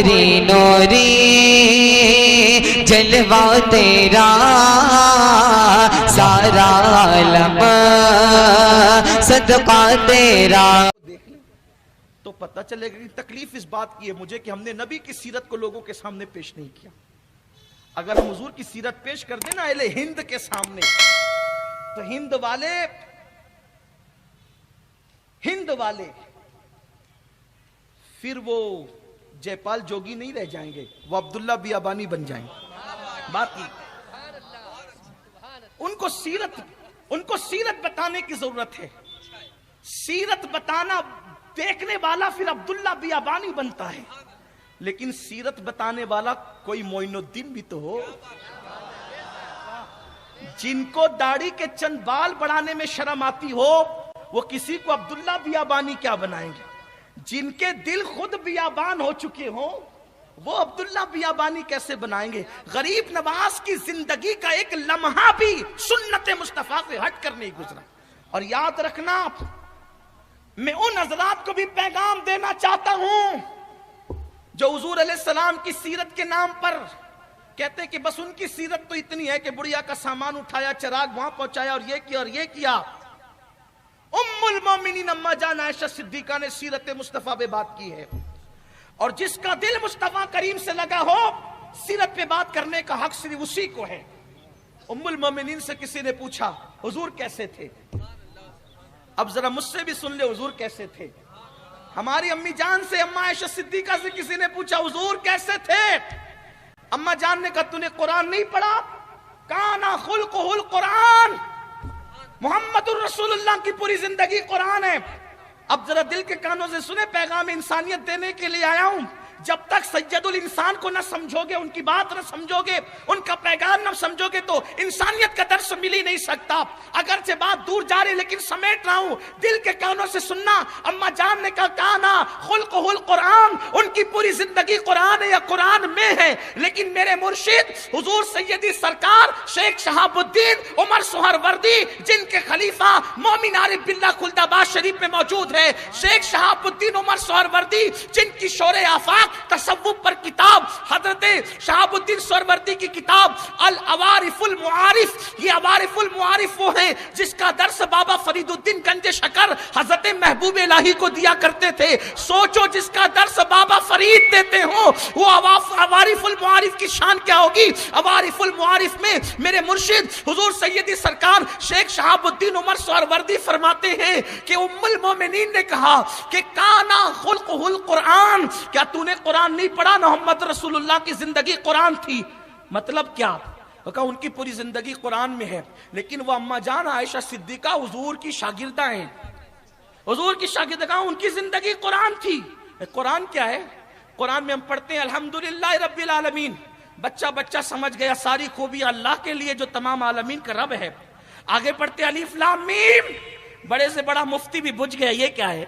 نوری نوری جلوہ تیرا سارا عالم صدقہ تیرا. دیکھ لیں تو پتہ چلے گا کہ تکلیف اس بات کی ہے مجھے کہ ہم نے نبی کی سیرت کو لوگوں کے سامنے پیش نہیں کیا. اگر ہم حضور کی سیرت پیش کر دیں نا اہل ہند کے سامنے تو ہند والے پھر وہ جے پال جوگی نہیں رہ جائیں گے, وہ عبداللہ بیابانی بن جائیں گے. بات کی ان کو سیرت بتانے کی ضرورت ہے. سیرت بتانا دیکھنے والا پھر عبداللہ بیابانی بنتا ہے, لیکن سیرت بتانے والا کوئی معین الدین بھی تو ہو. جن کو داڑھی کے چند بال بڑھانے میں شرم آتی ہو وہ کسی کو عبداللہ بیابانی کیا بنائیں گے. جن کے دل خود بیابان ہو چکے ہوں وہ عبداللہ بیابانی کیسے بنائیں گے. غریب نواز کی زندگی کا ایک لمحہ بھی سنت مصطفیٰ سے ہٹ کر نہیں گزرا. اور یاد رکھنا, میں ان حضرات کو بھی پیغام دینا چاہتا ہوں جو حضور علیہ السلام کی سیرت کے نام پر کہتے ہیں کہ بس ان کی سیرت تو اتنی ہے کہ بڑھیا کا سامان اٹھایا, چراغ وہاں پہنچایا اور یہ کیا اور یہ کیا. ام المومنین اما جان عائشہ صدیقہ نے سیرت مصطفیٰ پہ بات کی ہے, اور جس کا دل مصطفیٰ کریم سے لگا ہو سیرت پہ بات کرنے کا حق صرف اسی کو ہے. ام المومنین سے کسی نے پوچھا حضور کیسے تھے, اب ذرا مجھ سے بھی سن لے حضور کیسے تھے. ہماری امی جان سے, اما عائشہ صدیقہ سے کسی نے پوچھا حضور کیسے تھے, اما جان نے کہا تو نے قرآن نہیں پڑھا, کانا خلقہ القرآن, محمد الرسول اللہ کی پوری زندگی قرآن ہے. اب ذرا دل کے کانوں سے سنے, پیغام انسانیت دینے کے لیے آیا ہوں. جب تک سید الانسان کو نہ سمجھو گے, ان کی بات نہ سمجھو گے, ان کا پیغام نہ سمجھو گے تو انسانیت کا درس مل ہی نہیں سکتا. اگرچہ بات دور جا رہی لیکن سمیٹ رہا ہوں, دل کے کانوں سے سننا. اما جان نے کہا کانا خلقہ القرآن, ان کی پوری زندگی قرآن ہے یا قرآن میں ہے. لیکن میرے مرشد حضور سیدی سرکار شیخ شہاب الدین عمر سہروردی, جن کے خلیفہ مومن عارف باللہ خلدآباد شریف میں موجود ہے, شیخ شہاب الدین عمر سہروردی, جن کی شور آفاق تصوف پر کتاب حضرت شہاب الدین سہروردی کی کتاب العوارف المعارف. یہ عوارف المعارف وہ ہیں جس کا درس بابا فرید الدین گنج شکر حضرت محبوب الہی کو دیا کرتے تھے. سوچو جس کا درس بابا فرید دیتے ہوں وہ عوارف المعارف کی شان کیا ہوگی. عوارف المعارف میں میرے مرشد حضور سیدی سرکار شیخ شہاب الدین عمر سہروردی فرماتے ہیں کہ ام المومنین نے کہا کہ کانا خلقہ القرآن, کیا تو نے قرآن نہیں پڑھا, محمد رسول اللہ کی زندگی قرآن تھی. مطلب کیا, کہا ان کی پوری زندگی قرآن میں ہے, لیکن وہ اما جان عائشہ صدیقہ حضور کی شاگردہ ہیں, حضور کی شاگردہ, ان کی زندگی قرآن تھی. قرآن کیا ہے؟ قرآن میں ہم پڑھتے ہیں الحمدللہ رب العالمین, بچہ سمجھ گیا ساری خوبیاں اللہ کے لیے جو تمام عالمین کا رب ہے. آگے پڑھتے الف لام میم, بڑے سے بڑا مفتی بھی بجھ گیا یہ کیا ہے.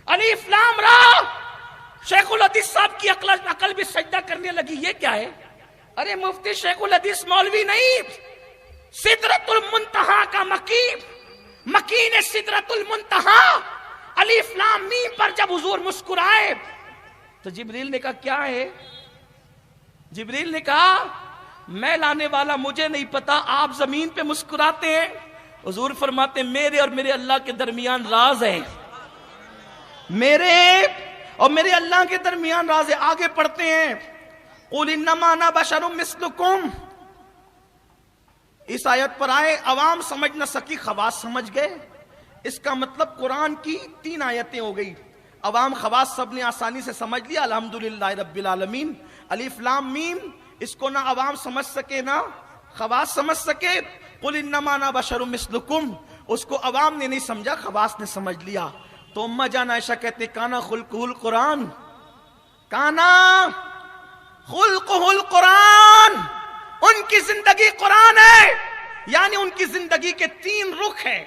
الف لام را, شیخ الحدیث صاحب کی عقل بھی سجدہ کرنے لگی, یہ کیا ہے. ارے مفتی شیخ الحدیث مولوی نہیں, سدرۃ المنتہا کا مکین سدرۃ المنتہا. الف لام میم پر جب حضور مسکرائے تو جبریل نے کہا کیا ہے. جبریل نے کہا میں لانے والا مجھے نہیں پتا, آپ زمین پہ مسکراتے ہیں. حضور فرماتے ہیں میرے اور میرے اللہ کے درمیان راز ہے, میرے اور میرے اللہ کے درمیان راز ہے. آگے پڑھتے ہیں قُلْ إِنَّمَا أَنَا بَشَرٌ مِثْلُكُمْ. اس آیت پر آئے, عوام سمجھ نہ سکی, خواص سمجھ گئے. اس کا مطلب قرآن کی 3 آیتیں ہو گئی, عوام خواص سب نے آسانی سے سمجھ لیا. الحمدللہ رب العالمین, الف لام میم, اس کو نہ عوام سمجھ سکے نہ خواص سمجھ سکے. قُلْ إِنَّمَا أَنَا بَشَرٌ مِثْلُكُمْ, اس کو عوام نے نہیں سمجھا, خواص نے سمجھ لیا. تو اما جان عائشہ کہتے کانا خلقہ القرآن, کانا خلقہ القرآن, ان کی زندگی قرآن ہے. یعنی ان کی زندگی کے 3 رخ ہیں.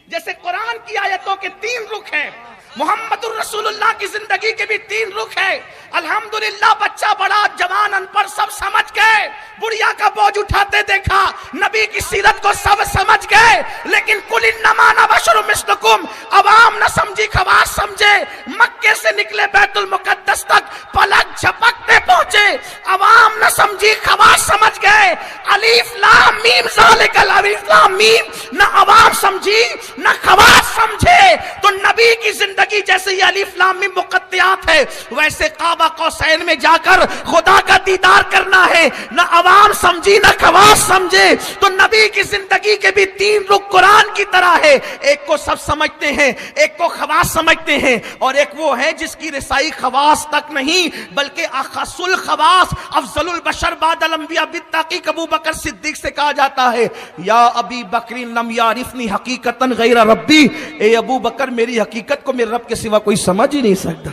جیسے قرآن کی آیتوں کے 3 رخ ہیں, محمد الرسول اللہ کی زندگی کے بھی 3 رخ ہے. الحمدللہ بچہ بڑا جوان ان پڑھ سب سمجھ گئے. بڑھیا کا بوجھ اٹھاتے دیکھا, نبی کی سیرت کو سب سمجھ گئے. لیکن قل انما انا بشر مثلکم, عوام نہ سمجھی خواص سمجھے. مکے سے نکلے بیت المقدس تک پلک جھپکتے پہنچے, عوام نہ سمجھی خواص سمجھ گئے. الف لام میم ذالک الف لام میم, نہ عوام سمجھی نہ خواص سمجھے. تو نبی کی زندگی جیسے یہ الف لام میم مقطعات ہے, ویسے کعبہ قوسین میں جا کر خدا کا دیدار کرنا ہے. نہ عوام سمجھی نہ خواص سمجھے. تو نبی کی زندگی کے بھی 3 رخ قرآن کی طرح ہے. ایک کو سب سمجھتے ہیں, ایک کو خواص سمجھتے ہیں, اور ایک وہ ہے جس کی رسائی خواص تک نہیں بلکہ اخص الخواص افضل البشر بعد الانبیاء بالتحقیق ابو بکر صدیق سے کہا جاتا ہے یا ابی بکر لم یعرفنی حقیقتا غیر ربی, اے ابو بکر میری حقیقت کو میرے رب کے سوا کوئی سمجھ ہی نہیں سکتا.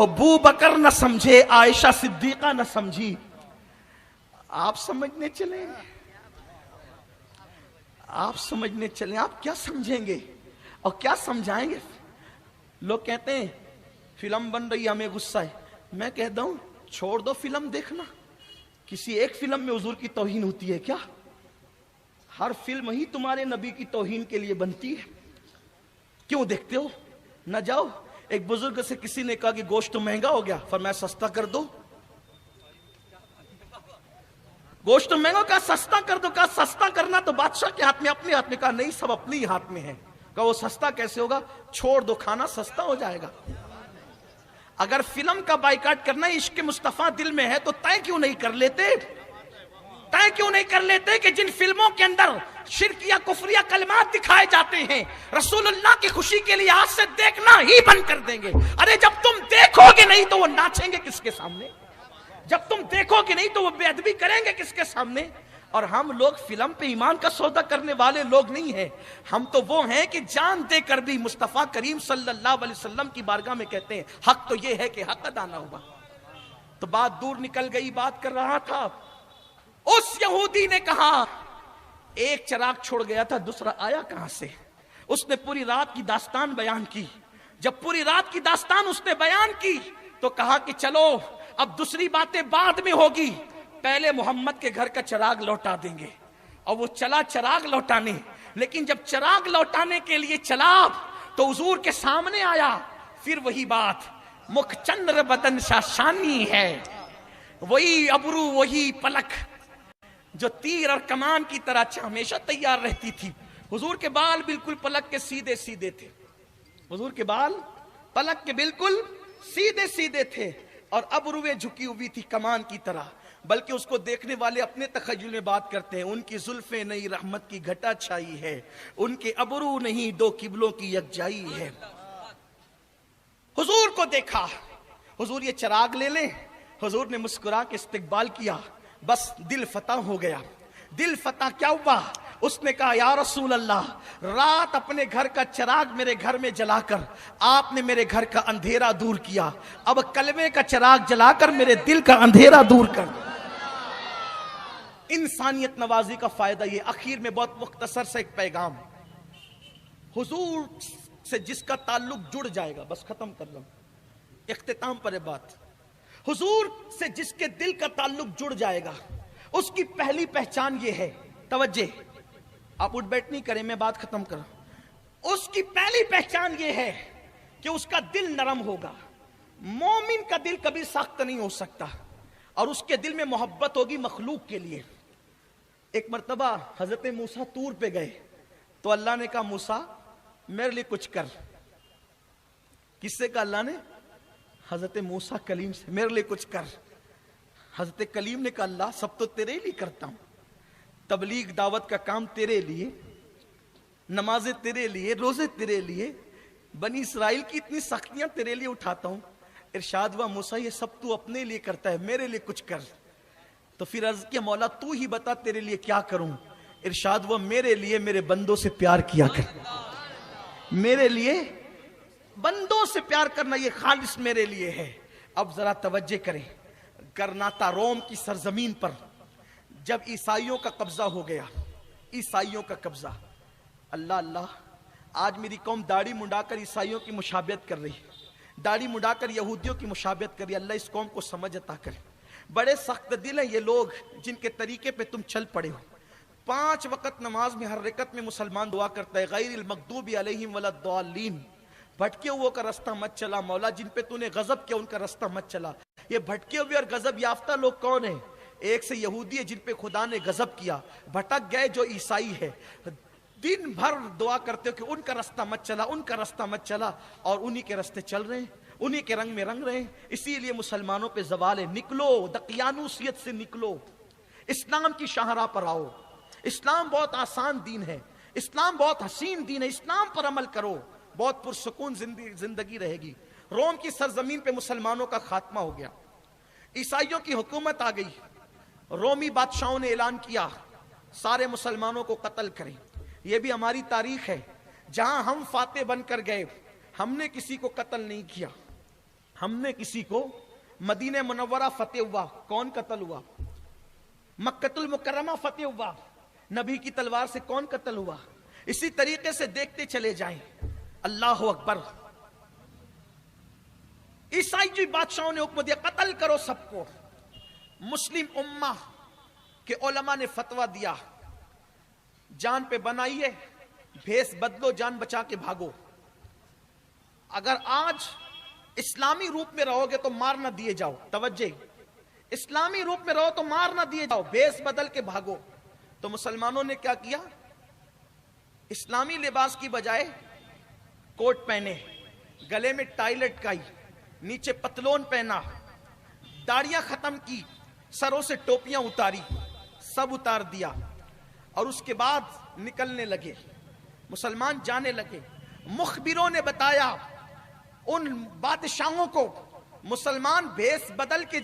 ابو بکر نہ سمجھے, عائشہ صدیقہ نہ سمجھی, آپ سمجھنے چلیں, آپ سمجھنے چلیں. آپ کیا سمجھیں گے اور کیا سمجھائیں گے؟ لوگ کہتے ہیں فلم بن رہی ہمیں غصہ ہے. میں کہتا ہوں چھوڑ دو فلم دیکھنا. کسی ایک فلم میں حضور کی توہین ہوتی ہے کیا؟ ہر فلم ہی تمہارے نبی کی توہین کے لیے بنتی ہے. کیوں دیکھتے ہو؟ نہ جاؤ. ایک بزرگ سے کسی نے کہا کہ گوشت تو مہنگا ہو گیا, فرمایا سستا کر دو. گوشت تو مہنگا, کہا سستا کر دو. کہا سستا کرنا تو بادشاہ کے ہاتھ میں, اپنے ہاتھ میں. کہا نہیں, سب اپنے ہی ہاتھ میں ہے. کہا وہ سستا کیسے ہوگا؟ چھوڑ دو کھانا, سستا ہو جائے گا. اگر فلم کا بائیکاٹ کرنا عشق مصطفیٰ دل میں ہے تو طے کیوں نہیں کر لیتے؟ طے کیوں نہیں کر لیتے کہ جن فلموں کے اندر شرک یا کفریہ کلمات دکھائے جاتے ہیں رسول اللہ کی خوشی کے لیے آج سے دیکھنا ہی بند کر دیں گے. ارے جب تم دیکھو گے نہیں تو وہ ناچیں گے کس کے سامنے؟ جب تم دیکھو گے نہیں تو وہ بے ادبی کریں گے کس کے سامنے؟ اور ہم لوگ فلم پہ ایمان کا سودا کرنے والے لوگ نہیں ہیں. ہم تو وہ ہیں کہ جان دے کر بھی مصطفیٰ کریم صلی اللہ علیہ وسلم کی بارگاہ میں کہتے ہیں حق تو یہ ہے کہ حق ادا نہ ہوا. تو بات دور نکل گئی. بات کر رہا تھا, اس یہودی نے کہا ایک چراغ چھوڑ گیا تھا, دوسرا آیا کہاں سے؟ اس نے پوری رات کی داستان بیان کی. جب پوری رات کی داستان اس نے بیان کی تو کہا کہ چلو اب دوسری باتیں بعد میں ہوگی, پہلے محمد کے گھر کا چراغ لوٹا دیں گے. اور وہ چلا چراغ لوٹانے. لیکن جب چراغ لوٹانے کے لیے چلا تو حضور کے سامنے آیا. پھر وہی بات, مکھ چندر بدن شاشانی ہے, وہی ابرو وہی پلک جو تیر اور کمان کی طرح ہمیشہ تیار رہتی تھی. حضور کے بال بالکل پلک کے سیدھے سیدھے تھے. حضور کے بال پلک کے بالکل سیدھے سیدھے تھے اور ابرویں جھکی ہوئی تھی کمان کی طرح. بلکہ اس کو دیکھنے والے اپنے تخیل میں بات کرتے ہیں ان کی زلفیں نہیں رحمت کی گھٹا چھائی ہے, ان کے ابرو نہیں دو قبلوں کی یکجائی ہے. حضور کو دیکھا, حضور یہ چراغ لے لیں. حضور نے مسکرا کے استقبال کیا, بس دل فتح ہو گیا. دل فتح کیا ہوا؟ اس نے کہا یا رسول اللہ, رات اپنے گھر کا چراغ میرے گھر میں جلا کر آپ نے میرے گھر کا اندھیرا دور کیا, اب کلمے کا چراغ جلا کر میرے دل کا اندھیرا دور کر. انسانیت نوازی کا فائدہ یہ. آخر میں بہت مختصر سے ایک پیغام, حضور سے جس کا تعلق جڑ جائے گا, بس ختم کر لوں, اختتام پر ہے بات. حضور سے جس کے دل کا تعلق جڑ جائے گا اس کی پہلی پہچان یہ ہے, توجہ, آپ اٹھ بیٹھ نہیں کریں, میں بات ختم کروں. اس کی پہلی پہچان یہ ہے کہ اس کا دل نرم ہوگا. مومن کا دل کبھی سخت نہیں ہو سکتا, اور اس کے دل میں محبت ہوگی مخلوق کے لیے. ایک مرتبہ حضرت موسیٰ طور پہ گئے تو اللہ نے کہا موسیٰ میرے لیے کچھ کر. کس سے کہا اللہ نے؟ حضرت موسیٰ کلیم سے, میرے لیے کچھ کر. حضرت کلیم نے کہا اللہ سب تو تیرے لیے کرتا ہوں, تبلیغ دعوت کا کام تیرے لیے, نمازیں تیرے لیے, روزے تیرے لیے, بنی اسرائیل کی اتنی سختیاں تیرے لیے اٹھاتا ہوں. ارشاد ہوا موسیٰ یہ سب تو اپنے لیے کرتا ہے, میرے لیے کچھ کر. تو پھر عرض کیا مولا تو ہی بتا تیرے لیے کیا کروں. ارشاد ہوا میرے لیے میرے بندوں سے پیار کیا کر. میرے لیے بندوں سے پیار کرنا یہ خالص میرے لیے ہے. اب ذرا توجہ کریں, کرناتا روم کی سرزمین پر جب عیسائیوں کا قبضہ ہو گیا, عیسائیوں کا قبضہ, اللہ اللہ, آج میری قوم داڑھی منڈا کر عیسائیوں کی مشابہت کر رہی ہے، داڑھی منڈا کر یہودیوں کی مشابہت کر رہی ہے۔ اللہ اس قوم کو سمجھ عطا کرے۔ بڑے سخت دل ہیں یہ لوگ جن کے طریقے پہ تم چل پڑے ہو۔ 5 وقت نماز میں ہر رکعت میں مسلمان دعا کرتا ہے غیر المغضوب علیہم ولا الضالین، بھٹکے ہوئے کا رستہ مت چلا مولا، جن پہ تو نے غضب کیا ان کا رستہ مت چلا۔ یہ بھٹکے ہوئے اور غضب یافتہ لوگ کون ہیں؟ ایک سے یہودی ہے جن پہ خدا نے غضب کیا، بھٹک گئے جو عیسائی ہے، دن بھر دعا کرتے ہو کہ ان کا رستہ مت چلا، ان کا رستہ مت چلا، اور انہی کے رستے چل رہے ہیں، انہی کے رنگ میں رنگ رہے ہیں۔ اسی لیے مسلمانوں پہ زوال ہے۔ نکلو دقیانوسیت سے، نکلو اسلام کی شاہراہ پر آؤ۔ اسلام بہت آسان دین ہے، اسلام بہت حسین دین ہے، اسلام پر عمل کرو، بہت پرسکون زندگی رہے گی۔ روم کی سرزمین پہ مسلمانوں کا خاتمہ ہو گیا، عیسائیوں کی حکومت آ گئی، رومی بادشاہوں نے اعلان کیا سارے مسلمانوں کو قتل کریں۔ یہ بھی ہماری تاریخ ہے، جہاں ہم فاتح بن کر گئے ہم نے کسی کو قتل نہیں کیا، ہم نے کسی کو، مدینہ منورہ فتح ہوا کون قتل ہوا؟ مکۃ المکرمہ فتح ہوا، نبی کی تلوار سے کون قتل ہوا؟ اسی طریقے سے دیکھتے چلے جائیں۔ اللہ اکبر۔ عیسائی بادشاہوں نے حکم دیا قتل کرو سب کو۔ مسلم امہ کے علماء نے فتویٰ دیا جان پہ بنائیے، بھیس بدلو، جان بچا کے بھاگو۔ اگر آج اسلامی روپ میں رہو گے تو مار نہ دیے جاؤ، توجہ، اسلامی روپ میں رہو تو مار نہ دیے جاؤ، بھیس بدل کے بھاگو۔ تو مسلمانوں نے کیا کیا؟ اسلامی لباس کی بجائے کوٹ پہنے، گلے میں ٹائی لٹکائی، نیچے پتلون پہنا، داڑیاں ختم کی، سروں سے ٹوپیاں اتاری، سب اتار دیا، اور اس کے بعد نکلنے لگے، مسلمان جانے لگے۔ مخبروں نے بتایا ان بادشاہوں کو مسلمان بھیس بدل کے